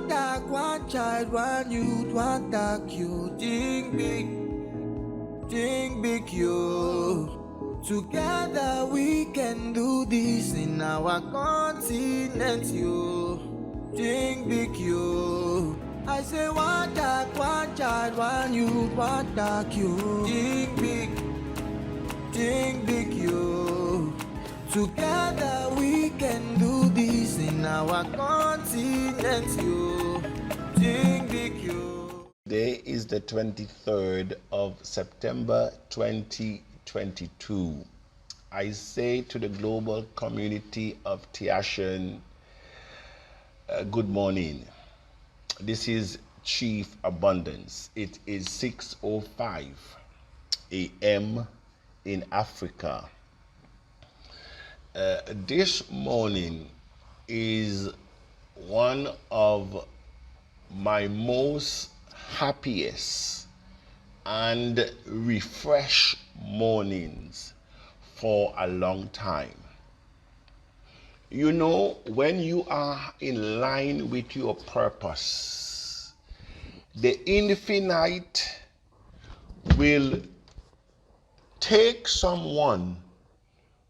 dog, one child, one youth, one dog, you think big, you. Together we can do this in our continent, you. Think big, you. I say one dog, one child, one youth, one dog, you. Think big, you. Together we can do this in our continent, you. Think big, you. Today is the 23rd of September 2022. I say to the global community of Tiashan, good morning. This is Chief Abundance. It is 6:05 a.m. in Africa. This morning is one of my most happiest and refreshed mornings for a long time. You know, when you are in line with your purpose, the infinite will take someone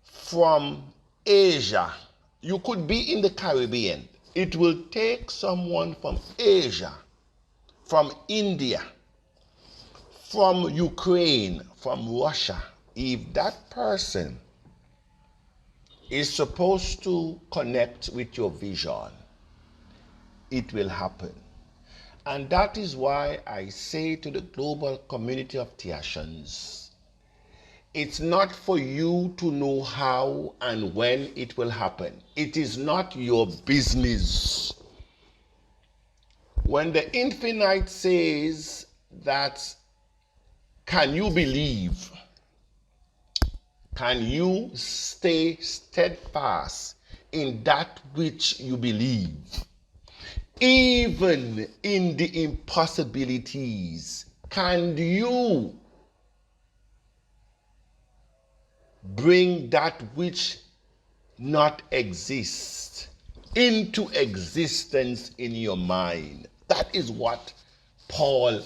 from Asia. You could be in the Caribbean. It will take someone from Asia, from India, from Ukraine, from Russia. If that person is supposed to connect with your vision, it will happen. And that is why I say to the global community of Tiashans, it's not for you to know how and when it will happen. It is not your business. When the infinite says that, can you believe? Can you stay steadfast in that which you believe? Even in the impossibilities, can you bring that which not exists into existence in your mind? That is what Paul,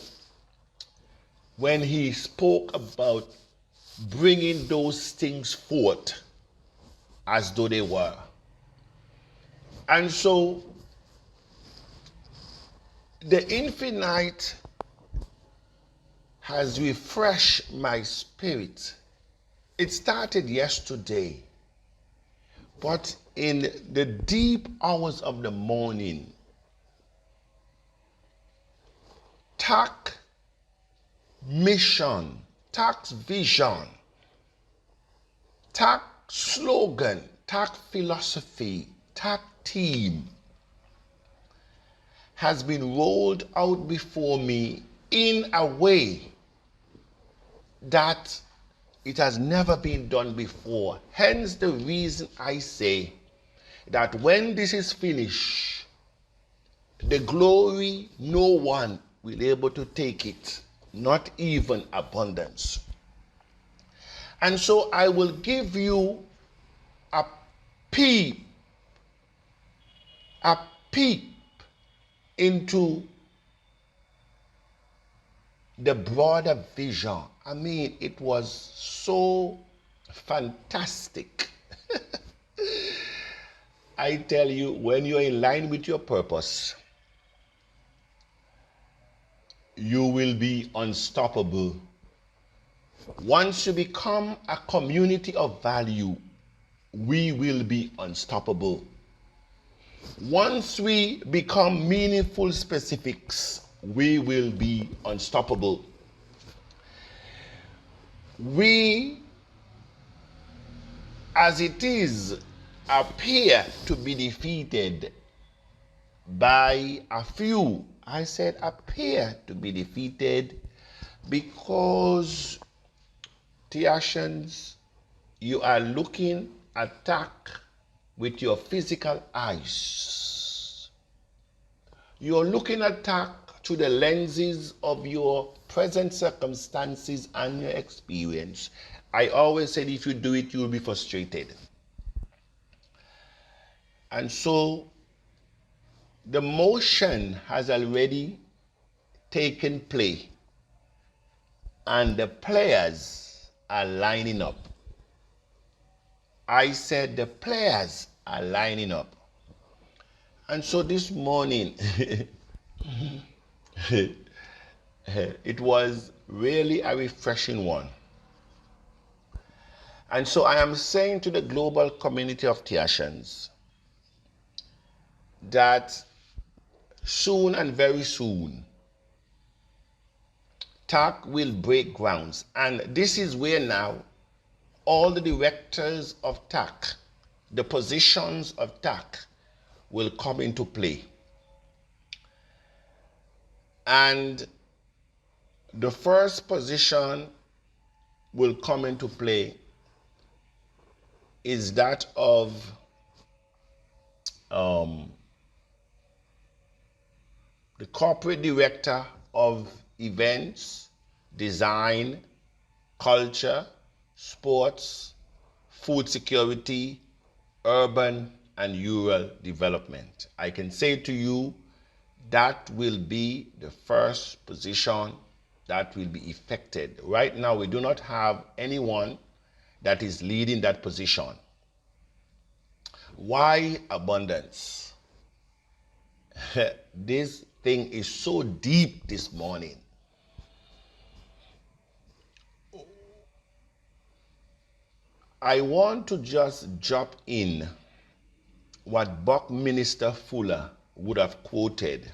when he spoke about bringing those things forth as though they were. And so the infinite has refreshed my spirit. It started yesterday, but in the deep hours of the morning, TAC mission, TAC's vision, TAC slogan, TAC philosophy, TAC team has been rolled out before me in a way that it has never been done before. Hence the reason I say that when this is finished, the glory, no one will be able to take it, not even abundance. And so I will give you a peep into the broader vision. I mean, it was so fantastic. I tell you, when you're in line with your purpose, you will be unstoppable. Once you become a community of value, we will be unstoppable. Once we become meaningful specifics, we will be unstoppable. We, as it is, appear to be defeated by a few. I said appear to be defeated because, Tiashans, you are looking at TAC with your physical eyes. You're looking at TAC through the lenses of your present circumstances and your experience. I always said if you do it, you will be frustrated. And so the motion has already taken play and the players are lining up. I said the players are lining up. And so this morning, it was really a refreshing one. And so I am saying to the global community of Tiashans that soon and very soon, TAC will break grounds. And this is where now all the directors of TAC, the positions of TAC, will come into play. And the first position will come into play is that of the corporate director of events, design, culture, sports, food security, urban and rural development. I can say to you that will be the first position that will be effected. Right now, we do not have anyone that is leading that position. Why abundance? This thing is so deep this morning. I want to just drop in what Buckminster Fuller would have quoted.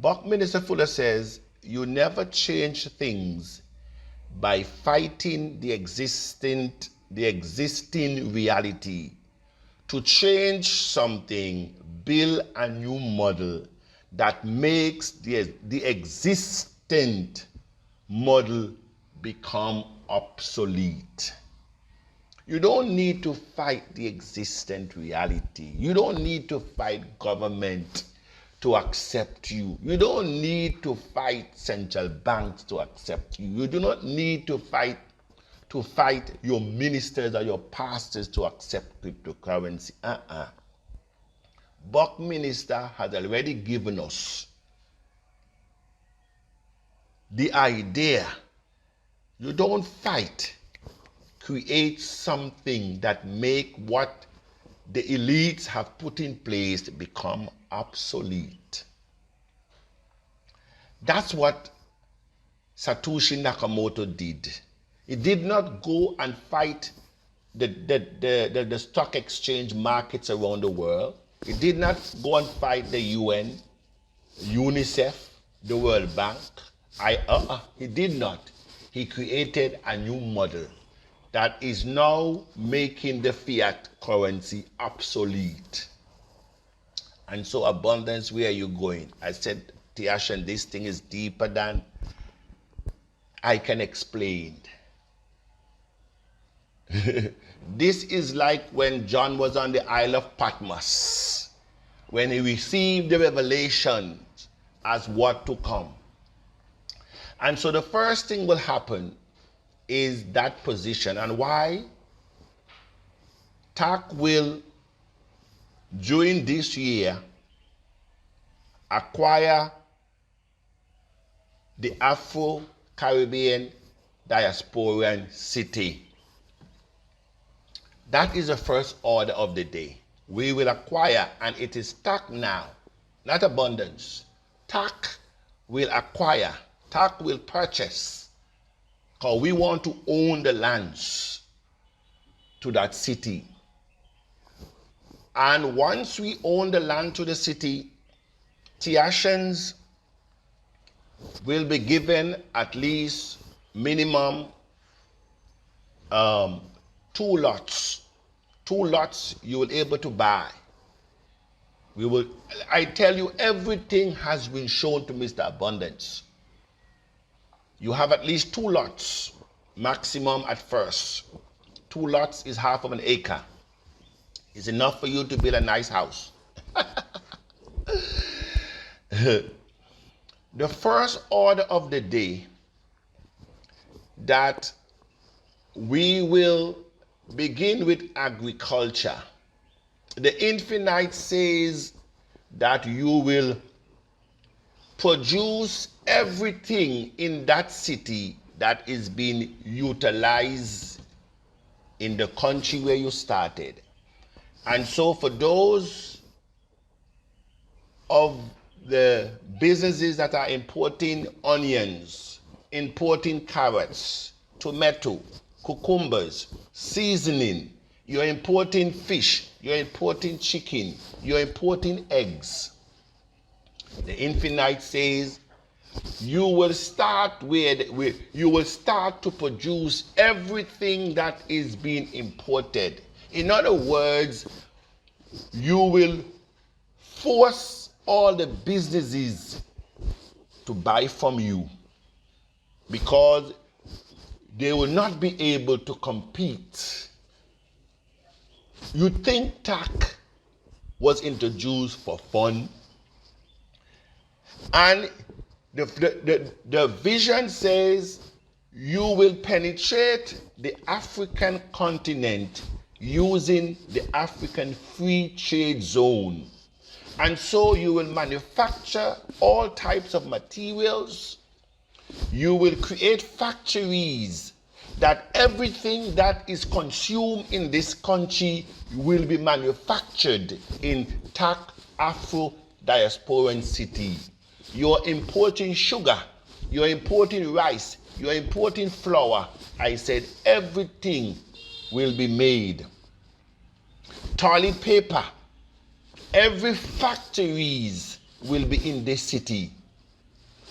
Buckminster Fuller says, "You never change things by fighting the existing reality. To change something, build a new model that makes the existent model become obsolete." You don't need to fight the existent reality. You don't need to fight government to accept you. You don't need to fight central banks to accept you. You do not need to fight your ministers or your pastors to accept cryptocurrency. Buckminster has already given us the idea. You don't fight. Create something that make what the elites have put in place become obsolete. That's what Satoshi Nakamoto did. He did not go and fight the stock exchange markets around the world. He did not go and fight the UN, UNICEF, the World Bank. He did not. He created a new model that is now making the fiat currency obsolete. And so abundance, where are you going? I said, Tiashan, this thing is deeper than I can explain. This is like when John was on the Isle of Patmos, when he received the revelation as what to come. And so the first thing will happen is that position. And why? TAC will, during this year, acquire the Afro-Caribbean Diasporan City. That is the first order of the day. We will acquire, and it is TAC now, not abundance. TAC will acquire, TAC will purchase, because we want to own the lands to that city. And once we own the land to the city, Tiashans will be given at least minimum 2 lots. 2 lots you will be able to buy. I tell you, everything has been shown to Mr. Abundance. You have at least 2 lots, maximum at first. 2 lots is half of an acre. It's enough for you to build a nice house. The first order of the day that we will begin with agriculture. The Infinite says that you will produce everything in that city that is being utilized in the country where you started. And so for those of the businesses that are importing onions, importing carrots, tomato, cucumbers, seasoning, you're importing fish, you're importing chicken, you're importing eggs. The Infinite says you will start you will start to produce everything that is being imported. In other words, you will force all the businesses to buy from you because they will not be able to compete. You think TAC was introduced for fun? And the vision says you will penetrate the African continent using the African Free Trade Zone. And so you will manufacture all types of materials. You will create factories that everything that is consumed in this country will be manufactured in TAC Afro Diasporan City. You're importing sugar, you're importing rice, you're importing flour. I said everything will be made. Toilet paper, every factories will be in this city.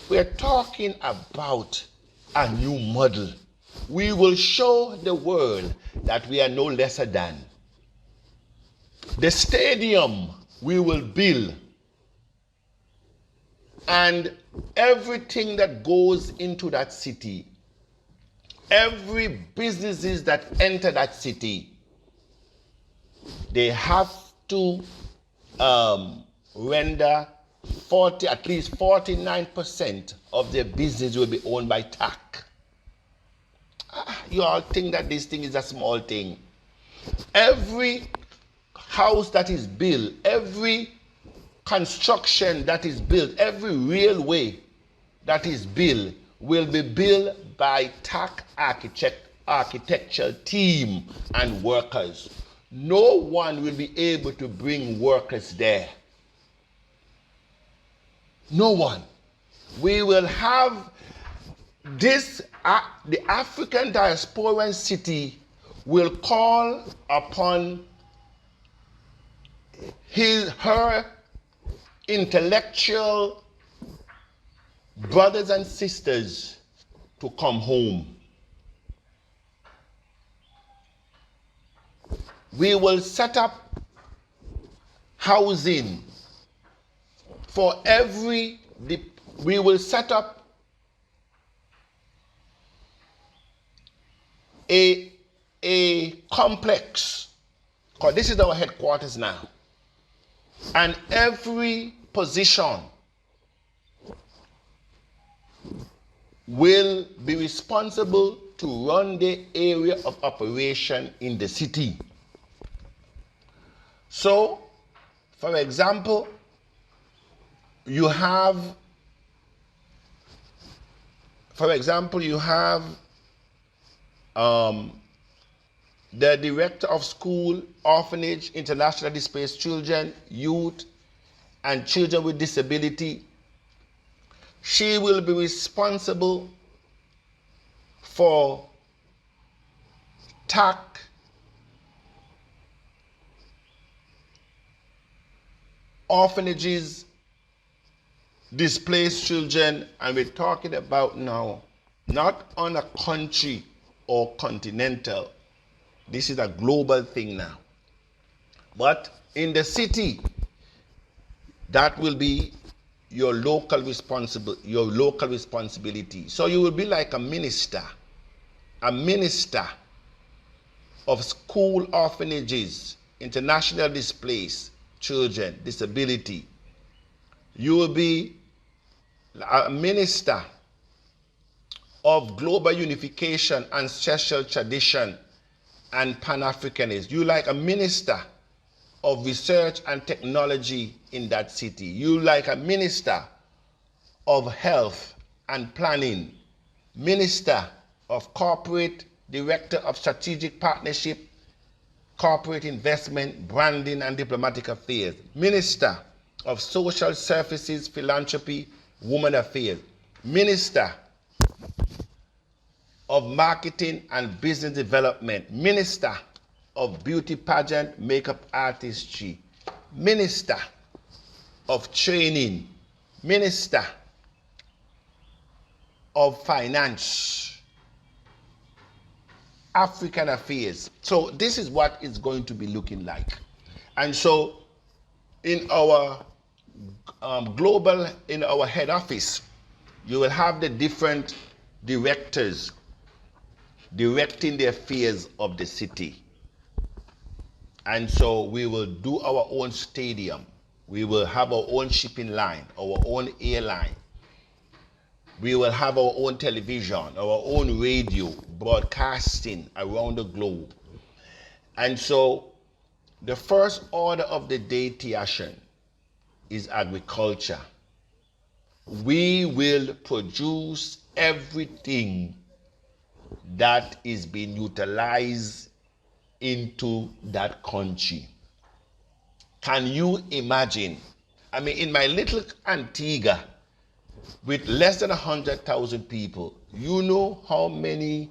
We're talking about a new model. We will show the world that we are no lesser than. The stadium we will build, and everything that goes into that city, every businesses that enter that city, they have to render at least 49% of their business will be owned by TAC. You all think that this thing is a small thing. Every house that is built, every construction that is built, every railway that is built will be built by TAC architectural team and workers. No one will be able to bring workers there. No one. We will have this, the African Diasporan City will call upon her intellectual brothers and sisters to come home. We will set up housing for we will set up a complex, because this is our headquarters now, and every position will be responsible to run the area of operation in the city. So, for example, you have the director of school, orphanage, internationally displaced children, youth, and children with disability. She will be responsible for TAC, orphanages, displaced children, and we're talking about now not on a country or continental. This is a global thing now. But in the city, that will be your local responsibility. So you will be like a minister of school orphanages, international displaced children, disability. You will be a minister of global unification, ancestral tradition, and Pan-Africanism. You like a minister of research and technology in that city. You like a minister of health and planning, minister of corporate, director of strategic partnership, corporate investment, branding and diplomatic affairs, minister of social services, philanthropy, women affairs, minister of marketing and business development, minister of beauty pageant, makeup artistry, minister of training, minister of finance, African affairs. So this is what it's going to be looking like. And so in our in our head office, you will have the different directors directing the affairs of the city. And so we will do our own stadium. We will have our own shipping line, our own airline. We will have our own television, our own radio, broadcasting around the globe. And so the first order of the day, Tiashan, is agriculture. We will produce everything that is being utilized into that country. Can you imagine? I mean, in my little Antigua, with less than 100,000 people, you know how many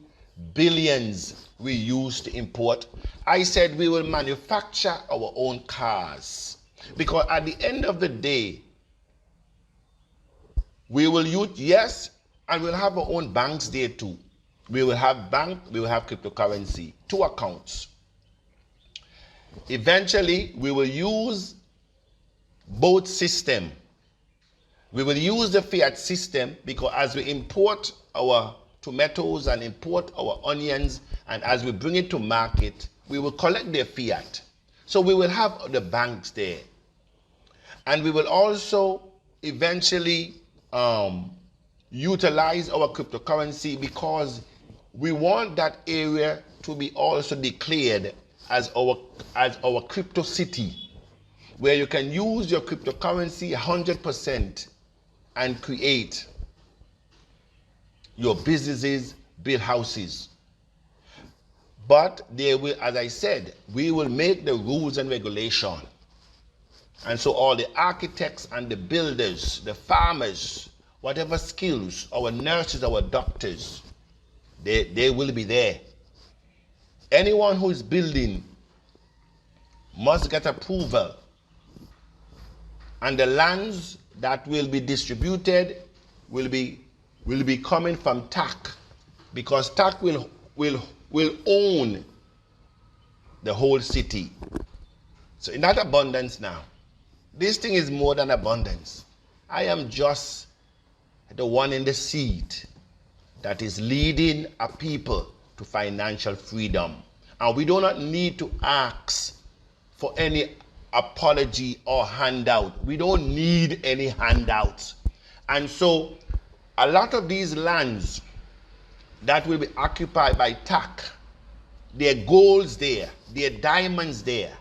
billions we use to import? I said we will manufacture our own cars, because at the end of the day, we will use, yes, and we'll have our own banks there too. We will have bank, we will have cryptocurrency, 2 accounts. Eventually, we will use both systems. We will use the fiat system, because as we import our tomatoes and import our onions, and as we bring it to market, we will collect their fiat. So we will have the banks there. And we will also eventually utilize our cryptocurrency, because we want that area to be also declared as our crypto city, where you can use your cryptocurrency 100% and create your businesses, build houses. But they will, as I said, we will make the rules and regulation. And so all the architects and the builders, the farmers, whatever skills, our nurses, our doctors, they will be there. Anyone who is building must get approval. And the lands that will be distributed will be coming from TAC, because TAC will own the whole city. So in that abundance now, this thing is more than abundance. I am just the one in the seat that is leading a people to financial freedom. And we do not need to ask for any apology or handout. We don't need any handouts. And so a lot of these lands that will be occupied by TAC, there are golds there, there are diamonds there,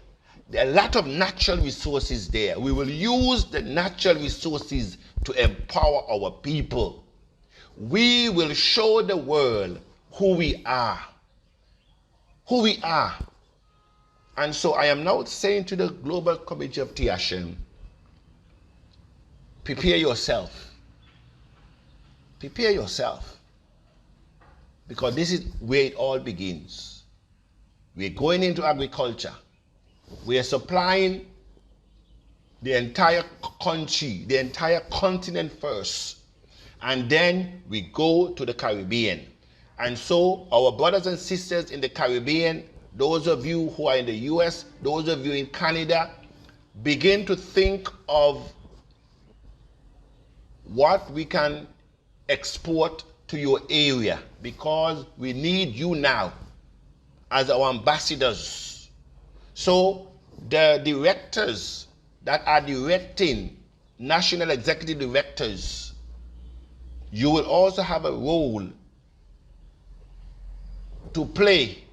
there are a lot of natural resources there. We will use the natural resources to empower our people. We will show the world who we are. Who we are. And so I am now saying to the Global Committee of Tiashan, prepare yourself. Prepare yourself. Because this is where it all begins. We're going into agriculture. We are supplying the entire country, the entire continent first. And then we go to the Caribbean. And so our brothers and sisters in the Caribbean, those of you who are in the US, those of you in Canada, begin to think of what we can export to your area, because we need you now as our ambassadors. So the directors that are directing, national executive directors, you will also have a role to play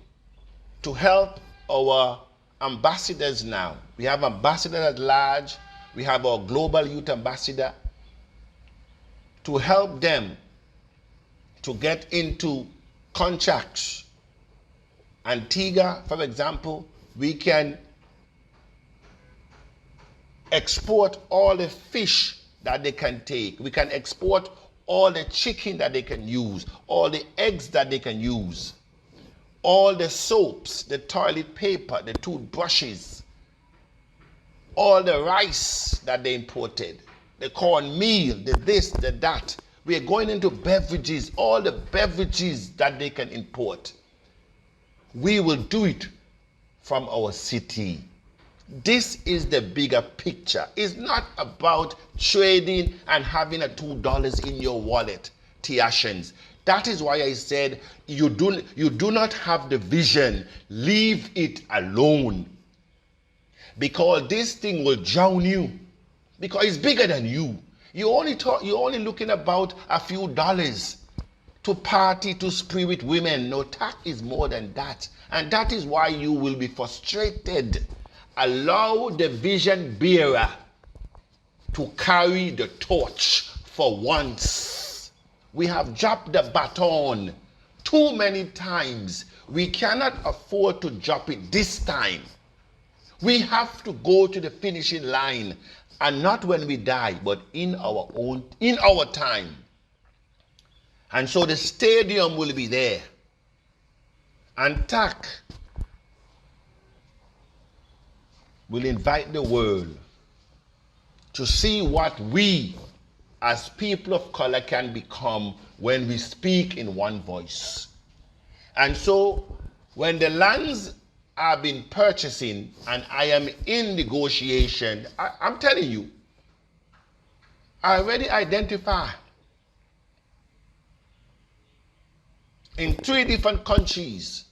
to help our ambassadors now. We have ambassadors at large. We have our global youth ambassador to help them to get into contracts. Antigua, for example, we can export all the fish that they can take. We can export all the chicken that they can use, all the eggs that they can use, all the soaps, the toilet paper, the toothbrushes, all the rice that they imported, the cornmeal, the this, the that. We are going into beverages, all the beverages that they can import. We will do it from our city. This is the bigger picture. It's not about trading and having a $2 in your wallet, Tiashans. That is why I said you do not have the vision. Leave it alone. Because this thing will drown you. Because it's bigger than you. You're only looking about a few dollars to party, to spree with women. No, that is more than that. And that is why you will be frustrated. Allow the vision bearer to carry the torch for once. We have dropped the baton too many times. We cannot afford to drop it this time. We have to go to the finishing line, and not when we die, but in our time. And so the stadium will be there. And TAC will invite the world to see what we as people of color can become when we speak in one voice. And so when the lands are being purchasing and I am in negotiation, I'm telling you, I already identify in 3 different countries,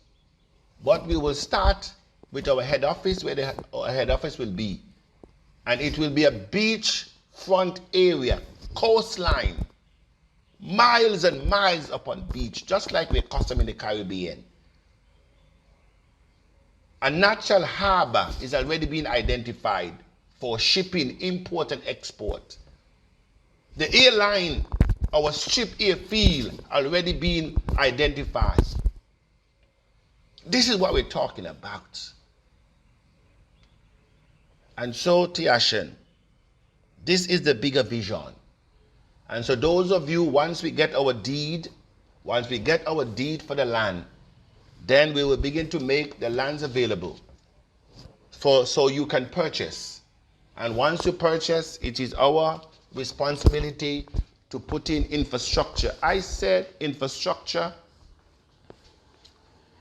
but we will start with our head office, where our head office will be. And it will be a beach front area, coastline, miles and miles upon beach, just like we're custom in the Caribbean. A natural harbor is already being identified for shipping, import and export. The airline, our strip airfield, already being identified. This is what we're talking about. And so, Tiashen, this is the bigger vision. And so those of you, once we get our deed for the land, then we will begin to make the lands available so you can purchase. And once you purchase, it is our responsibility to put in infrastructure. I said infrastructure,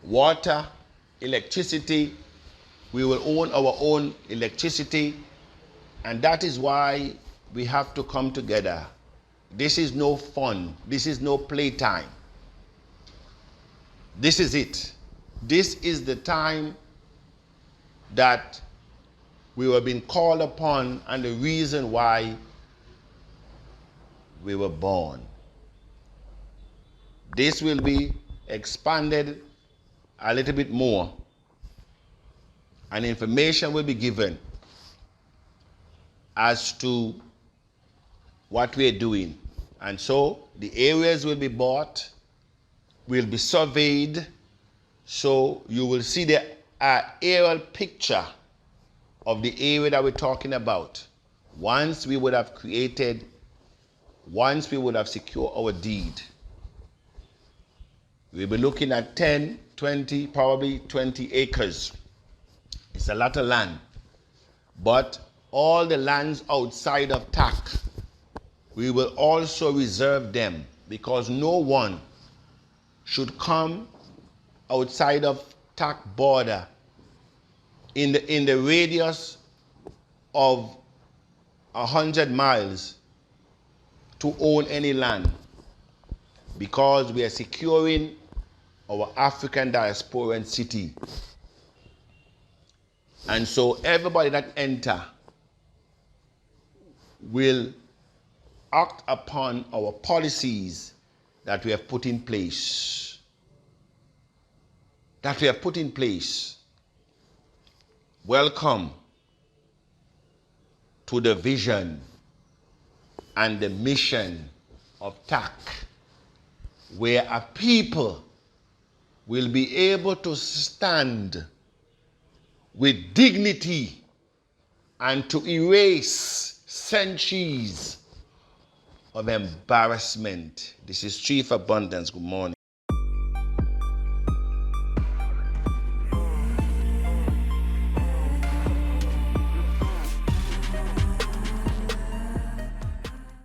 water, electricity. We will own our own electricity, and that is why we have to come together. This is no fun. This is no playtime. This is it. This is the time that we were being called upon and the reason why we were born. This will be expanded a little bit more, and information will be given as to what we're doing. And so the areas will be bought, will be surveyed, so you will see the aerial picture of the area that we're talking about. Once we would have secured our deed, we'll be looking at 10, 20, probably 20 acres. It's a lot of land. But all the lands outside of TAC, we will also reserve them, because no one should come outside of TAC border in the radius of 100 miles to own any land, because we are securing our African diasporan city. And so everybody that enter will act upon our policies that we have put in place. Welcome to the vision and the mission of TAC, where a people will be able to stand with dignity and to erase centuries of embarrassment. This is Chief Abundance. Good morning.